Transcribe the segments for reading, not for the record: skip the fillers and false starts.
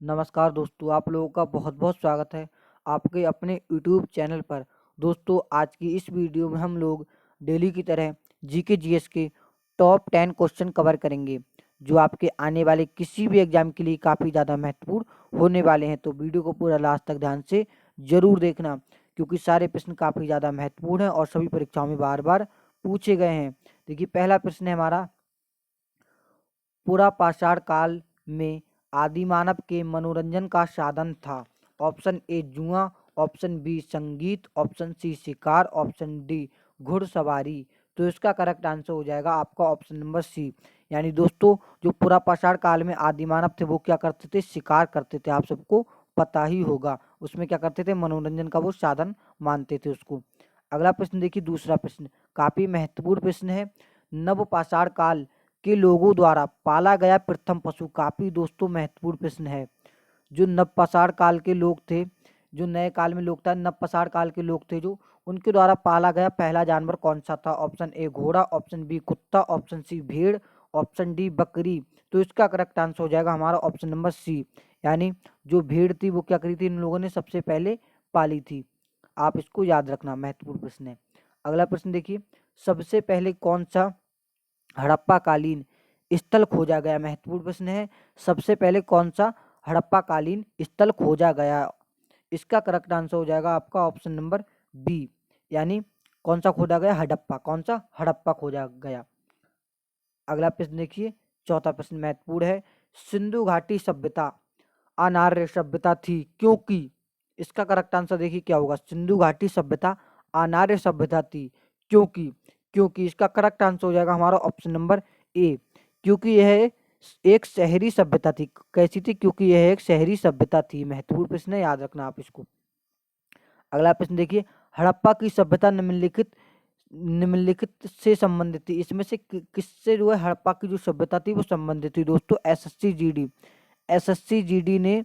नमस्कार दोस्तों, आप लोगों का बहुत बहुत स्वागत है आपके अपने यूट्यूब चैनल पर। दोस्तों, आज की इस वीडियो में हम लोग डेली की तरह जीके जीएस के टॉप 10 क्वेश्चन कवर करेंगे, जो आपके आने वाले किसी भी एग्जाम के लिए काफ़ी ज़्यादा महत्वपूर्ण होने वाले हैं। तो वीडियो को पूरा लास्ट तक ध्यान से ज़रूर देखना, क्योंकि सारे प्रश्न काफ़ी ज़्यादा महत्वपूर्ण हैं और सभी परीक्षाओं में बार बार पूछे गए हैं। देखिए, पहला प्रश्न है हमारा, पुरापाषाण काल में आदिमानव के मनोरंजन का साधन था। ऑप्शन ए जुआ, ऑप्शन बी संगीत, ऑप्शन सी शिकार, ऑप्शन डी घुड़सवारी। तो इसका करेक्ट आंसर हो जाएगा आपका ऑप्शन नंबर सी। यानी दोस्तों, जो पुरापाषाण काल में आदिमानव थे वो क्या करते थे? शिकार करते थे। आप सबको पता ही होगा, उसमें क्या करते थे? मनोरंजन का वो साधन मानते थे उसको। अगला प्रश्न देखिए, दूसरा प्रश्न काफी महत्वपूर्ण प्रश्न है। नवपाषाण काल के लोगों द्वारा पाला गया प्रथम पशु। काफी दोस्तों महत्वपूर्ण प्रश्न है। जो नवपाषाण काल के लोग थे, जो नए काल में लोग थे, नवपाषाण काल के लोग थे, जो उनके द्वारा पाला गया पहला जानवर कौन सा था? ऑप्शन ए घोड़ा, ऑप्शन बी कुत्ता, ऑप्शन सी भेड़, ऑप्शन डी बकरी। तो इसका करेक्ट आंसर हो जाएगा हमारा ऑप्शन नंबर सी। यानी जो भेड़ थी वो क्या करी थी? इन लोगों ने सबसे पहले पाली थी। आप इसको याद रखना, महत्वपूर्ण प्रश्न है। अगला प्रश्न देखिए, सबसे पहले कौन सा हड़प्पा कालीन स्थल खोजा गया? महत्वपूर्ण प्रश्न है। सबसे पहले कौन सा हड़प्पा कालीन स्थल खोजा गया? इसका करेक्ट आंसर हो जाएगा आपका ऑप्शन नंबर बी। यानी कौन सा खोजा गया? हड़प्पा। कौन सा? हड़प्पा खोजा गया। अगला प्रश्न देखिए, चौथा प्रश्न महत्वपूर्ण है। सिंधु घाटी सभ्यता अनार्य सभ्यता थी क्योंकि। इसका करेक्ट आंसर देखिए क्या होगा? सिंधु घाटी सभ्यता अनार्य सभ्यता थी क्योंकि। क्योंकि इसका करेक्ट आंसर हो जाएगा हमारा ऑप्शन नंबर ए। क्योंकि यह एक शहरी सभ्यता थी। कैसी थी? क्योंकि यह एक शहरी सभ्यता थी। महत्वपूर्ण प्रश्न है, याद रखना आप इसको। अगला प्रश्न देखिए, हड़प्पा की सभ्यता निम्नलिखित से संबंधित थी। इसमें से किससे जो है हड़प्पा की जो सभ्यता थी वो संबंधित थी? दोस्तों, एसएससी जीडी ने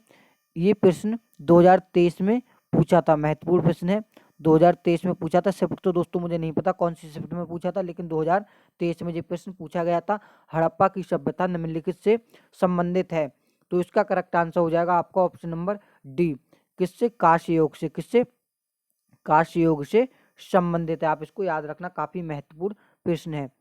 ये प्रश्न 2023 में पूछा था। महत्वपूर्ण प्रश्न है, 2023 में पूछा था। शिफ्ट तो दोस्तों मुझे नहीं पता कौन सी शिफ्ट में पूछा था, लेकिन 2023 में ये प्रश्न पूछा गया था। हड़प्पा की सभ्यता निम्नलिखित से संबंधित है। तो इसका करेक्ट आंसर हो जाएगा आपका ऑप्शन नंबर डी। किससे? कांस्य योग से। किससे? कांस्य योग से संबंधित है। आप इसको याद रखना, काफी महत्वपूर्ण प्रश्न है।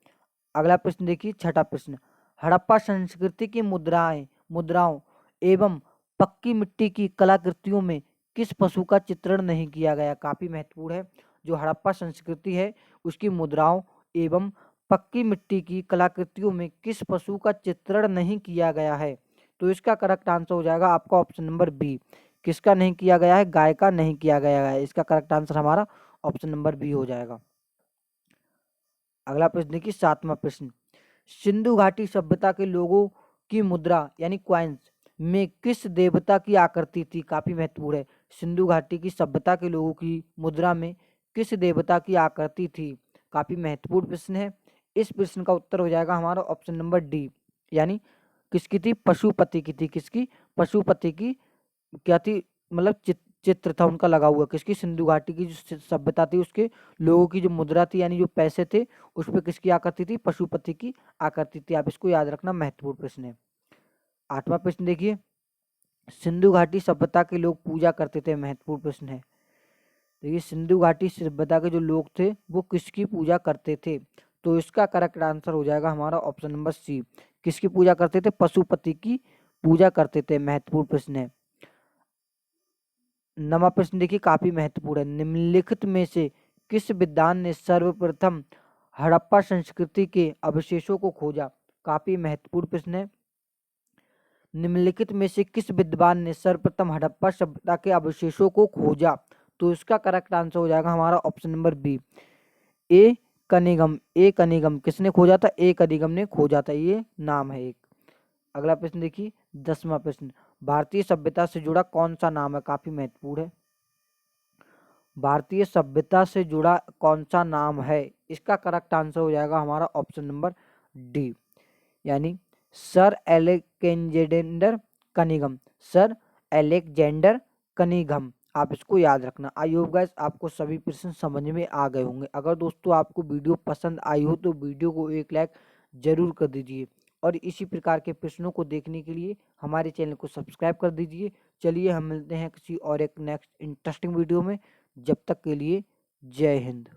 अगला प्रश्न देखिए, छठा प्रश्न, हड़प्पा संस्कृति की मुद्राओं एवं पक्की मिट्टी की कलाकृतियों में किस पशु का चित्रण नहीं किया गया? काफी महत्वपूर्ण है। जो हड़प्पा संस्कृति है उसकी मुद्राओं एवं पक्की मिट्टी की कलाकृतियों में किस पशु का चित्रण नहीं किया गया है? तो इसका करेक्ट आंसर हो जाएगा आपका ऑप्शन नंबर बी। किसका नहीं किया गया है? गाय का नहीं किया गया है। इसका करेक्ट आंसर हमारा ऑप्शन नंबर बी हो जाएगा। अगला प्रश्न देखिए, सातवां प्रश्न, सिंधु घाटी सभ्यता के लोगों की मुद्रा यानी क्वाइंस में किस देवता की आकृति थी? काफी महत्वपूर्ण है। सिंधु घाटी की सभ्यता के लोगों की मुद्रा में किस देवता की आकृति थी? काफी महत्वपूर्ण प्रश्न है। इस प्रश्न का उत्तर हो जाएगा हमारा ऑप्शन नंबर डी। यानी किसकी थी? पशुपति की थी। किसकी? पशुपति की क्या थी? मतलब चित्र था उनका लगा हुआ। किसकी? सिंधु घाटी की जो सभ्यता थी उसके लोगों की जो मुद्रा थी यानी जो पैसे थे उस पर किसकी आकृति थी? पशुपति की आकृति थी। आप इसको याद रखना, महत्वपूर्ण प्रश्न है। आठवां प्रश्न देखिए, सिंधु घाटी सभ्यता के लोग पूजा करते थे। महत्वपूर्ण प्रश्न है। देखिए, सिंधु घाटी सभ्यता के जो लोग थे वो किसकी पूजा करते थे? तो इसका करेक्ट आंसर हो जाएगा हमारा ऑप्शन नंबर सी। किसकी पूजा करते थे? पशुपति की पूजा करते थे। महत्वपूर्ण प्रश्न है। नवा प्रश्न देखिए, काफी महत्वपूर्ण है। निम्नलिखित में से किस विद्वान ने सर्वप्रथम हड़प्पा संस्कृति के अवशेषों को खोजा? काफी महत्वपूर्ण प्रश्न है। निम्नलिखित में से किस विद्वान ने सर्वप्रथम हड़प्पा सभ्यता के अवशेषों को खोजा? तो इसका करेक्ट आंसर हो जाएगा हमारा ऑप्शन नंबर बी, ए कनिगम। ए कनिगम किसने खोजा था? ए कनिगम ने खोजा था। ये नाम है एक। अगला प्रश्न देखिए, 10वां प्रश्न, भारतीय सभ्यता से जुड़ा कौन सा नाम है? काफी महत्वपूर्ण है। भारतीय सभ्यता से जुड़ा कौन सा नाम है? इसका करेक्ट आंसर हो जाएगा हमारा ऑप्शन नंबर डी। यानी sir Alexander Cunningham. Sir Alexander Cunningham. आप इसको याद रखना। आई होप गाइस आपको सभी प्रश्न समझ में आ गए होंगे। अगर दोस्तों आपको वीडियो पसंद आई हो तो वीडियो को एक लाइक जरूर कर दीजिए और इसी प्रकार के प्रश्नों को देखने के लिए हमारे चैनल को सब्सक्राइब कर दीजिए। चलिए हम मिलते हैं किसी और एक नेक्स्ट इंटरेस्टिंग वीडियो में। जब तक के लिए जय हिंद।